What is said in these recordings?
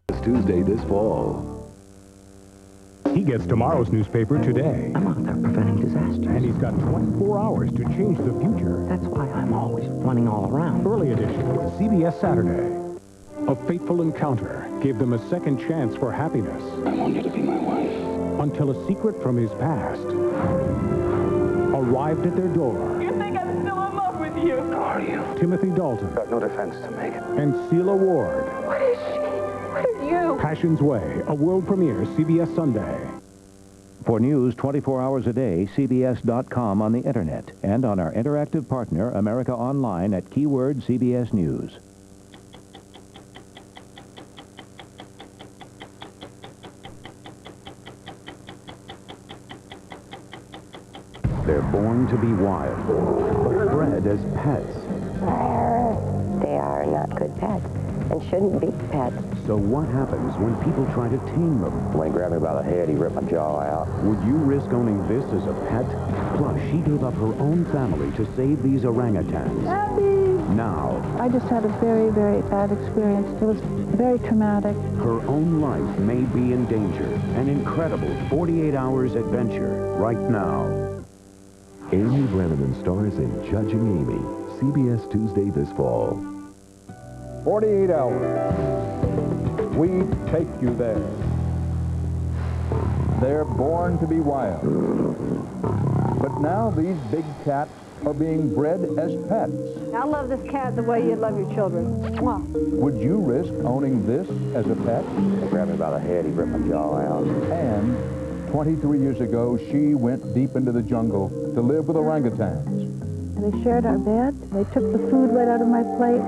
It's Tuesday this fall. He gets tomorrow's newspaper today. I'm out there preventing disasters. And he's got 24 hours to change the future. That's why I'm always running all around. Early edition, CBS Saturday. A fateful encounter gave them a second chance for happiness. I want you to be my wife. Until a secret from his past arrived at their door. You think I'm still in love with you? Who are you? Timothy Dalton. Got no defense to make. And Celia Ward. What is she? What is you? Passion's Way, a world premiere, CBS Sunday. For news 24 hours a day, CBS.com on the Internet and on our interactive partner, America Online at keyword CBS News. They're born to be wild, but bred as pets. They are not good pets and shouldn't be pets. So what happens when people try to tame them? When he grabbed me by the head, he ripped my jaw out. Would you risk owning this as a pet? Plus, she gave up her own family to save these orangutans. Abby! Now, I just had a very, very bad experience. It was very traumatic. her own life may be in danger. An incredible 48 hours adventure right now. Amy Brenneman stars in Judging Amy. CBS Tuesday this fall. 48 hours. We take you there. They're born to be wild. But now these big cats are being bred as pets. I love this cat the way you love your children. Mwah. Would you risk owning this as a pet? He grabbed me by the head, he ripped my jaw out. And 23 years ago, she went deep into the jungle to live with orangutans. They shared our bed. They took the food right out of my plate.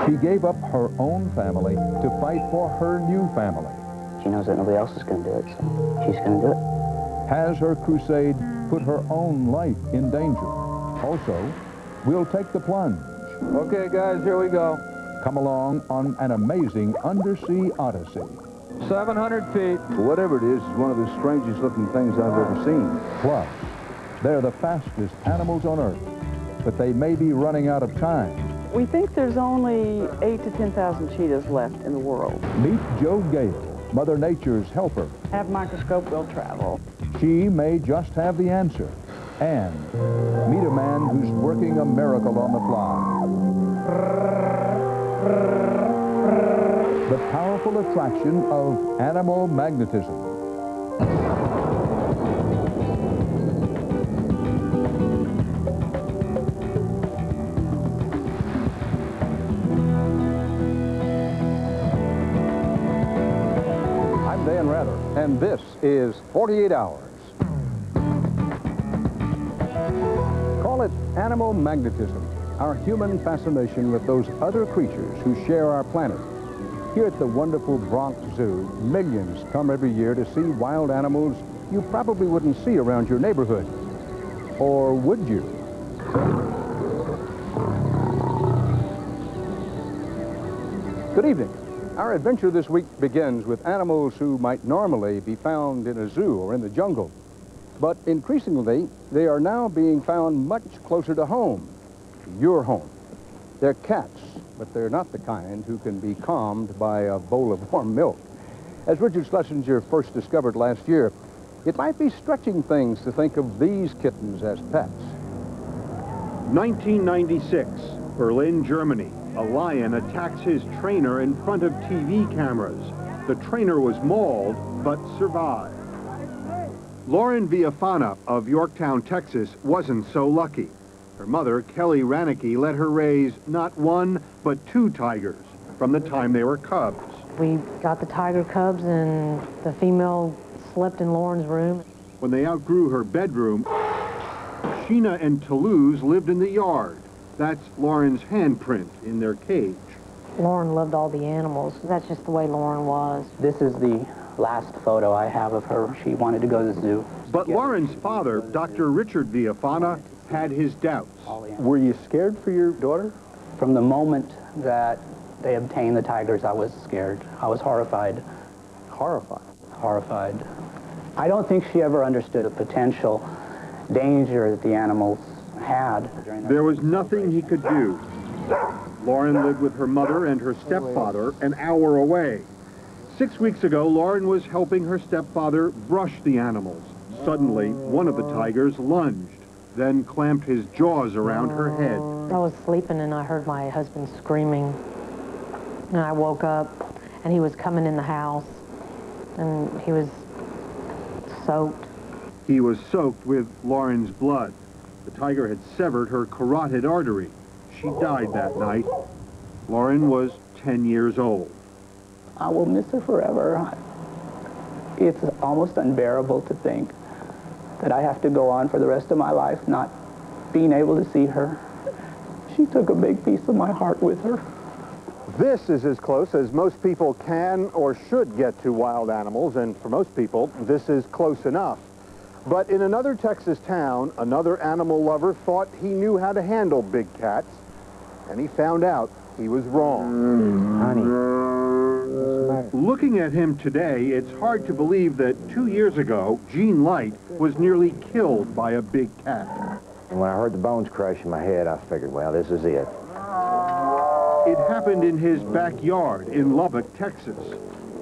She gave up her own family to fight for her new family. She knows that nobody else is going to do it, so she's going to do it. Has her crusade put her own life in danger? Also, we'll take the plunge. Okay, guys, here we go. Come along on an amazing undersea odyssey. 700 feet. Whatever it is one of the strangest looking things I've ever seen. Plus, they're the fastest animals on Earth, but they may be running out of time. We think there's only 8,000 to 10,000 cheetahs left in the world. Meet Jo Gale, Mother Nature's helper. Have microscope, will travel. She may just have the answer. And meet a man who's working a miracle on the fly. The powerful attraction of animal magnetism. I'm Dan Rather, and this is 48 Hours. Call it animal magnetism, our human fascination with those other creatures who share our planet. Here at the wonderful Bronx Zoo, millions come every year to see wild animals you probably wouldn't see around your neighborhood. Or would you? Good evening. Our adventure this week begins with animals who might normally be found in a zoo or in the jungle. But increasingly, they are now being found much closer to home, your home. They're cats, but they're not the kind who can be calmed by a bowl of warm milk. As Richard Schlesinger first discovered last year, it might be stretching things to think of these kittens as pets. 1996, Berlin, Germany. A lion attacks his trainer in front of TV cameras. The trainer was mauled, but survived. Lauren Viafana of Yorktown, Texas, wasn't so lucky. Her mother, Kelly Rannicke, let her raise not one, but 2 tigers from the time they were cubs. We got the tiger cubs, and the female slept in Lauren's room. When they outgrew her bedroom, Sheena and Toulouse lived in the yard. That's Lauren's handprint in their cage. Lauren loved all the animals. That's just the way Lauren was. This is the last photo I have of her. She wanted to go to the zoo. But Lauren's father, Dr. Richard Viafana, had his doubts. Were you scared for your daughter? From the moment that they obtained the tigers, I was scared. I was horrified. Horrified? Horrified. I don't think she ever understood the potential danger that the animals had. There was nothing he could do. Lauren lived with her mother and her stepfather an hour away. 6 weeks ago, Lauren was helping her stepfather brush the animals. Suddenly, one of the tigers lunged, then clamped his jaws around her head. I was sleeping and I heard my husband screaming. And I woke up and he was coming in the house and he was soaked. He was soaked with Lauren's blood. The tiger had severed her carotid artery. She died that night. Lauren was 10 years old. I will miss her forever. It's almost unbearable to think that I have to go on for the rest of my life not being able to see her. She took a big piece of my heart with her. This is as close as most people can or should get to wild animals, and for most people, this is close enough. But in another Texas town, another animal lover thought he knew how to handle big cats, and he found out he was wrong. Looking at him today, it's hard to believe that 2 years ago, Gene Light was nearly killed by a big cat. And when I heard the bones crash in my head, I figured, well, this is it. It happened in his backyard in Lubbock, Texas.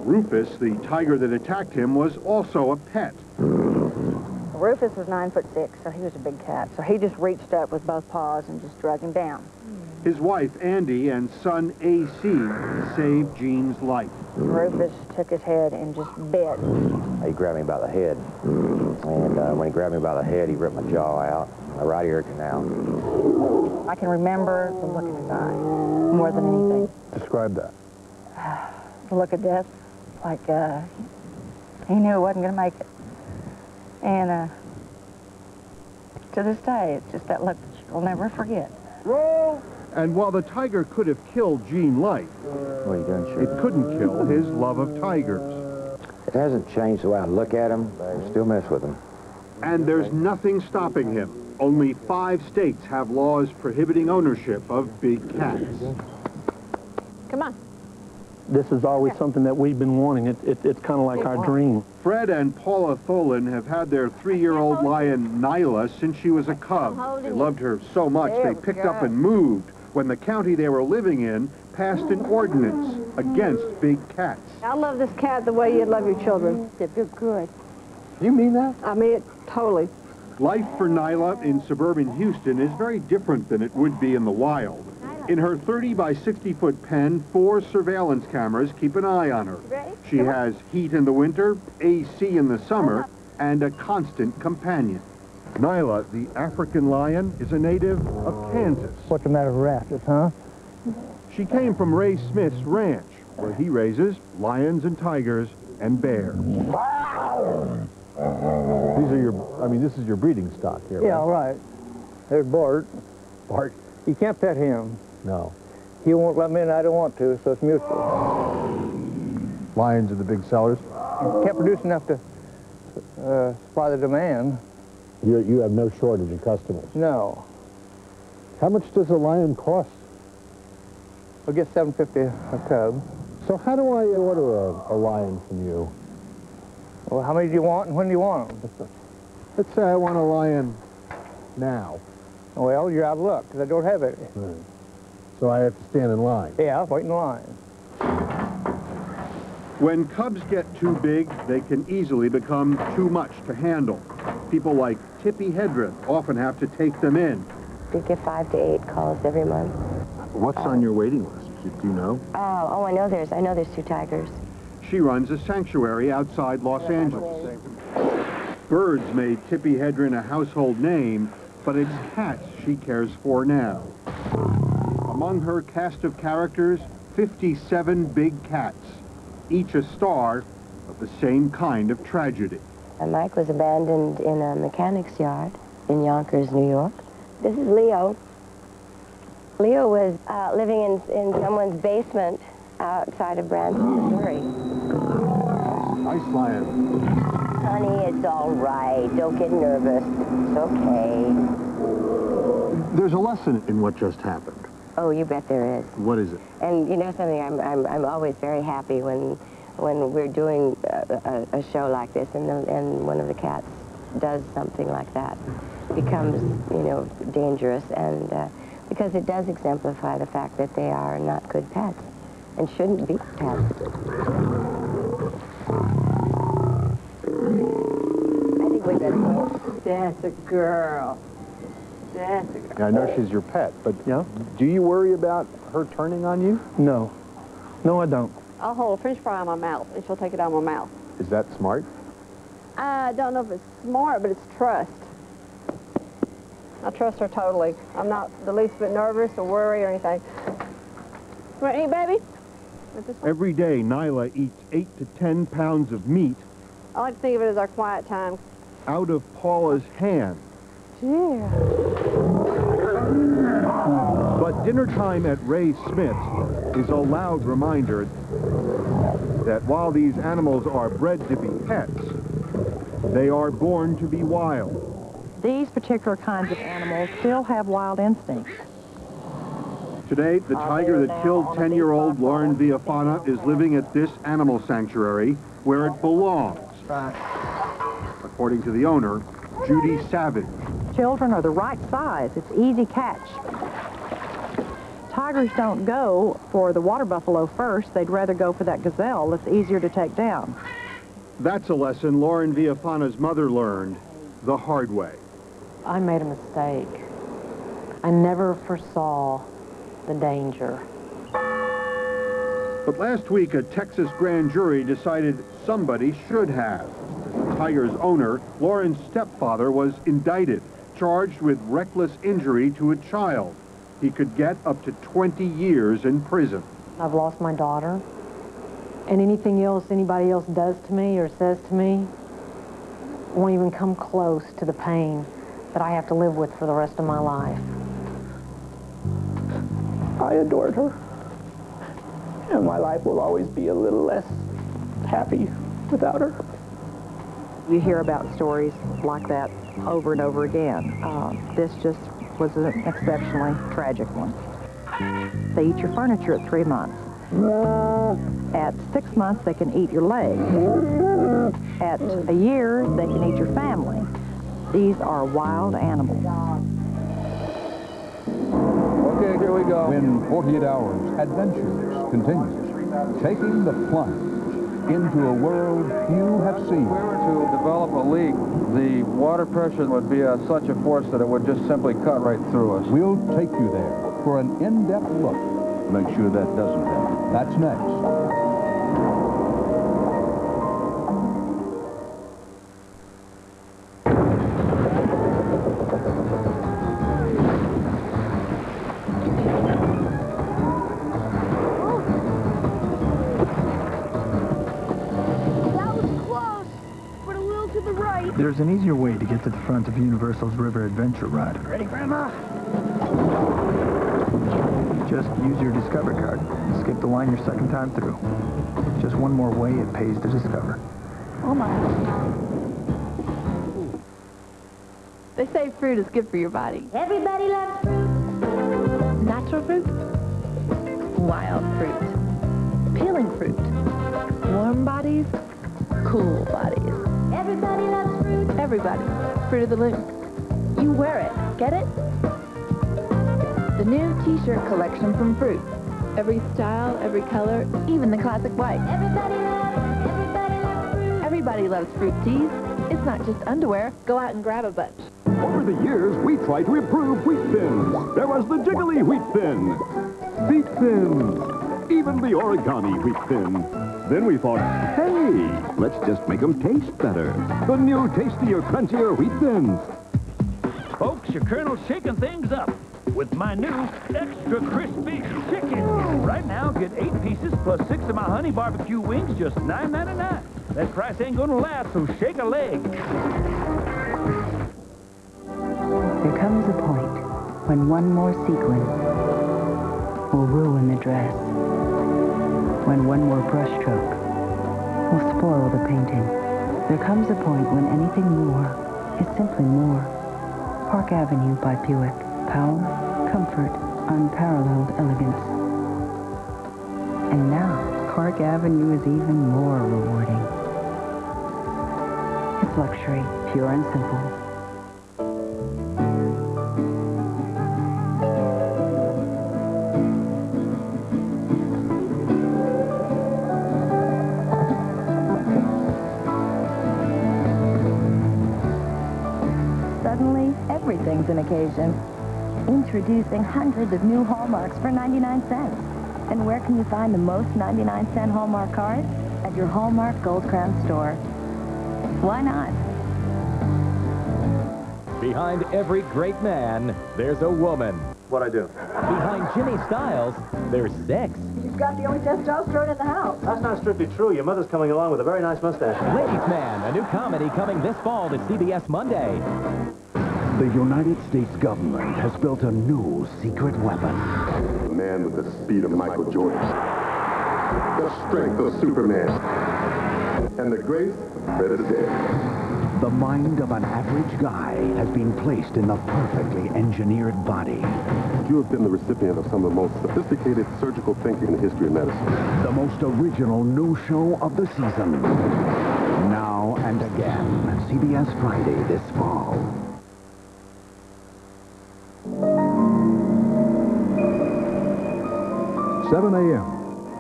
Rufus, the tiger that attacked him, was also a pet. Rufus was 9'6", so he was a big cat. So he just reached up with both paws and just dragged him down. His wife, Andy, and son, AC, saved Gene's life. Rufus took his head and just bit. He grabbed me by the head. And when he grabbed me by the head, he ripped my jaw out, my right ear canal. I can remember the look in his eye more than anything. Describe that. The look of death, like he knew he wasn't going to make it. And to this day, it's just that look that you'll never forget. And while the tiger could have killed Gene Light, What are you doing, Shirley? it couldn't kill his love of tigers. It hasn't changed the way I look at him, but I still mess with him. And there's nothing stopping him. Only 5 states have laws prohibiting ownership of big cats. Come on. This is always something that we've been wanting. It's kind of like our dream. Fred and Paula Tholen have had their 3-year-old lion, Nyla, since she was a cub. They loved her so much they picked up and moved when the county they were living in passed an ordinance against big cats. I love this cat the way you love your children. They're good. You mean that? I mean it totally. Life for Nyla in suburban Houston is very different than it would be in the wild. In her 30 by 60-foot pen, 4 surveillance cameras keep an eye on her. She has heat in the winter, AC in the summer, and a constant companion. Nyla, the African lion, is a native of Kansas. What's the matter with rashes, huh? She came from Ray Smith's ranch, where he raises lions and tigers and bears. These are your, this is your breeding stock here, Yeah, right. There's Bart. Bart? You can't pet him. No. He won't let me in, I don't want to, so it's mutual. Lions are the big sellers? Can't produce enough to supply the demand. You have no shortage of customers? No. How much does a lion cost? We'll get $7.50 a cub. So how do I order a lion from you? Well, how many do you want and when do you want them? Let's say I want a lion now. Well, you're out of luck, because I don't have any. Right. So I have to stand in line? Yeah, wait in line. When cubs get too big, they can easily become too much to handle. People like Tippy Hedren often have to take them in. We get 5 to 8 calls every month. What's on your waiting list? Do you know? Oh, I know there's 2 tigers. She runs a sanctuary outside Los Angeles. Birds made Tippy Hedren a household name, but it's cats she cares for now. Among her cast of characters, 57 big cats, each a star of the same kind of tragedy. Mike was abandoned in a mechanic's yard in Yonkers, New York. This is Leo. Leo was living in someone's basement outside of Branson, Missouri. Nice lion. Honey, it's all right. Don't get nervous. It's okay. There's a lesson in what just happened. Oh, you bet there is. What is it? And you know something, I'm always very happy when we're doing a show like this and one of the cats does something like that. Becomes, dangerous, and because it does exemplify the fact that they are not good pets and shouldn't be pets. I think we better go. That's a girl. That's a girl. I know she's your pet, but Yeah? do you worry about her turning on you? No. No, I don't. I'll hold a French fry in my mouth, and she'll take it out of my mouth. Is that smart? I don't know if it's smart, but it's trust. I trust her totally. I'm not the least bit nervous or worried or anything. You want to eat, baby? Every day, Nyla eats 8 to 10 pounds of meat I like to think of it as our quiet time. out of Paula's hand. Yeah. But dinner time at Ray Smith's is a loud reminder that while these animals are bred to be pets, they are born to be wild. These particular kinds of animals still have wild instincts. Today, the tiger that killed 10-year-old Lauren Villafana is living at this animal sanctuary where it belongs, according to the owner, Judy Savage. Children are the right size. It's easy catch. Tigers don't go for the water buffalo first. They'd rather go for that gazelle that's easier to take down. That's a lesson Lauren Villafana's mother learned the hard way. I made a mistake. I never foresaw the danger. But last week, a Texas grand jury decided somebody should have. The tiger's owner, Lauren's stepfather, was indicted, charged with reckless injury to a child. He could get up to 20 years in prison. I've lost my daughter, and anything else anybody else does to me or says to me won't even come close to the pain that I have to live with for the rest of my life. I adored her. And my life will always be a little less happy without her. You hear about stories like that over and over again. This just was an exceptionally tragic one. They eat your furniture at 3 months. At 6 months, they can eat your leg. At a year, they can eat your family. These are wild animals. Okay, here we go. In 48 hours, Adventures continues, taking the plunge into a world few have seen. If we were to develop a leak, the water pressure would be such a force that it would just simply cut right through us. We'll take you there for an in-depth look. Make sure that doesn't happen. That's next. There's an easier way to get to the front of Universal's River Adventure ride. Ready, Grandma? Just use your Discover card and skip the line your second time through. Just one more way it pays to discover. Oh my. They say fruit is good for your body. Everybody loves fruit. Natural fruit, wild fruit, peeling fruit, warm bodies, cool bodies. Everybody loves fruit. Everybody. Fruit of the Loom. You wear it. Get it? The new t-shirt collection from Fruit. Every style, every color, even the classic white. Everybody loves fruit. Everybody loves fruit tees. It's not just underwear. Go out and grab a bunch. Over the years, we tried to improve wheat thins. There was the jiggly wheat thin, deep thins, even the origami wheat thin. Then we thought, hey, let's just make them taste better. The new tastier, crunchier wheat thins. Folks, your Colonel's shaking things up with my new extra crispy chicken. Right now, get 8 pieces plus 6 of my honey barbecue wings, just $9.99. That price ain't gonna last, so shake a leg. There comes a point when one more sequin will ruin the dress. When one more brushstroke will spoil the painting. There comes a point when anything more is simply more. Park Avenue by Buick. Power, comfort, unparalleled elegance. And now, Park Avenue is even more rewarding. It's luxury, pure and simple. comes an occasion. Introducing hundreds of new hallmarks for 99 cents. And where can you find the most 99-cent Hallmark cards? At your Hallmark Gold Crown store. Why not? Behind every great man, there's a woman. What'd I do? Behind Jimmy Styles, there's sex. You've got the only testosterone in the house. That's not strictly true. Your mother's coming along with a very nice mustache. Ladies Man, a new comedy coming this fall to CBS Monday. The United States government has built a new secret weapon. A man with the speed of Michael Jordan, the strength of Superman, and the grace of Fred Astaire. The mind of an average guy has been placed in the perfectly engineered body. You have been the recipient of some of the most sophisticated surgical thinking in the history of medicine. The most original new show of the season. Now and again. CBS Friday this fall. 7 a.m.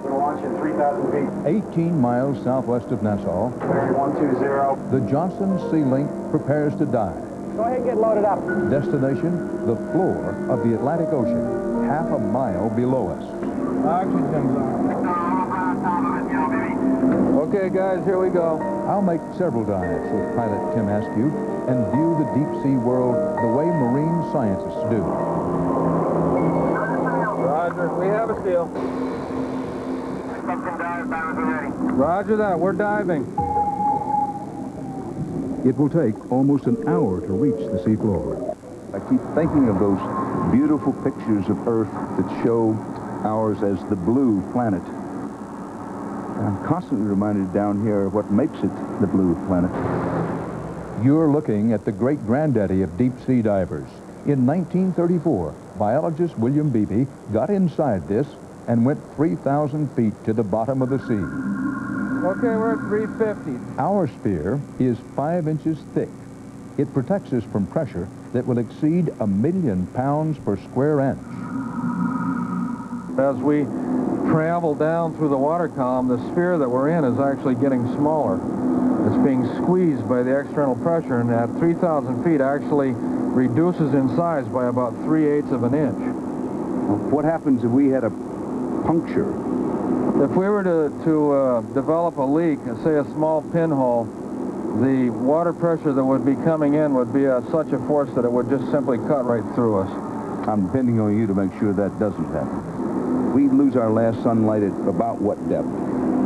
We're launching 3,000 feet. 18 miles southwest of Nassau. 120. The Johnson Sea Link prepares to dive. Go ahead and get loaded up. Destination, the floor of the Atlantic Ocean, half a mile below us. Okay, guys, here we go. I'll make several dives with pilot Tim Askew and view the deep sea world the way marine scientists do. Roger, we have a seal. Roger that, we're diving. It will take almost an hour to reach the seafloor. I keep thinking of those beautiful pictures of Earth that show ours as the blue planet. I'm constantly reminded down here of what makes it the blue planet. You're looking at the great-granddaddy of deep-sea divers. In 1934, biologist William Beebe got inside this and went 3,000 feet to the bottom of the sea. Okay, we're at 350. Our sphere is 5 inches thick. It protects us from pressure that will exceed 1,000,000 pounds per square inch. As we travel down through the water column, the sphere that we're in is actually getting smaller. It's being squeezed by the external pressure, and at 3,000 feet actually reduces in size by about 3/8 of an inch. What happens if we had a puncture? If we were to develop a leak, say a small pinhole, the water pressure that would be coming in would be such a force that it would just simply cut right through us. I'm depending on you to make sure that doesn't happen. We lose our last sunlight at about what depth?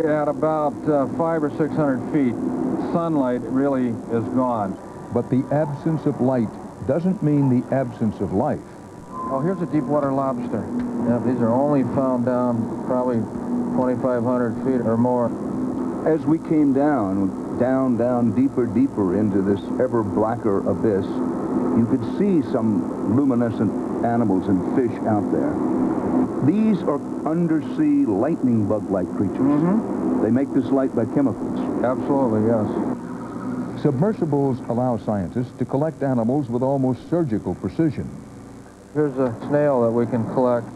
At about 500 or 600 feet, sunlight really is gone. But the absence of light doesn't mean the absence of life. Oh, here's a deep water lobster. Yeah, these are only found down probably 2,500 feet or more. As we came down, deeper into this ever blacker abyss, you could see some luminescent animals and fish out there. These are undersea lightning bug-like creatures. Mm-hmm. They make this light by chemicals. Absolutely, yes. Submersibles allow scientists to collect animals with almost surgical precision. Here's a snail that we can collect.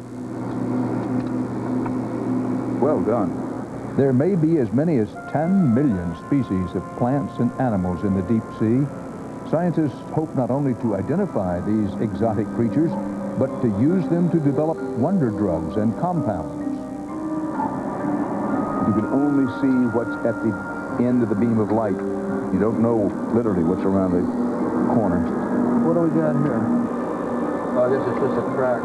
Well done. There may be as many as 10 million species of plants and animals in the deep sea. Scientists hope not only to identify these exotic creatures, but to use them to develop wonder drugs and compounds. You can only see what's at the end of the beam of light. You don't know literally what's around the corner. What do we got here? Oh, I guess it's just a crack.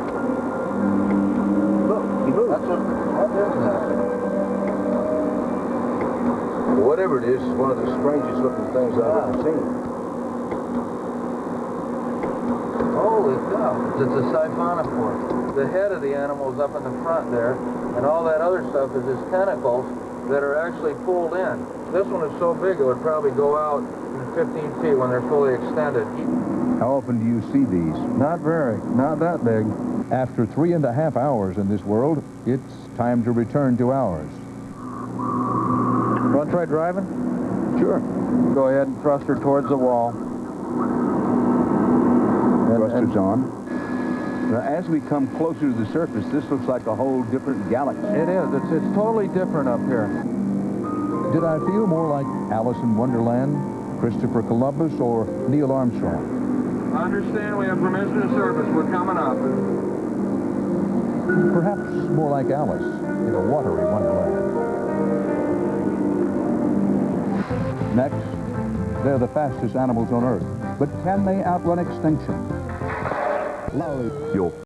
Look, he moved. What is that? Whatever it is one of the strangest looking things I've ever seen. Holy cow. It's a siphonophore. The head of the animal is up in the front there, and all that other stuff is his tentacles that are actually pulled in. This one is so big it would probably go out in 15 feet when they're fully extended. How often do you see these? Not very. Not that big. After 3.5 hours in this world, it's time to return to ours. Want to try driving? Sure. Go ahead and thrust her towards the wall. Thrusters on. Now, as we come closer to the surface, this looks like a whole different galaxy. It is. It's totally different up here. Did I feel more like Alice in Wonderland, Christopher Columbus, or Neil Armstrong? Understand we have permission to service. We're coming up. Perhaps more like Alice in a watery wonderland. Next, they're the fastest animals on Earth. But can they outrun extinction? Your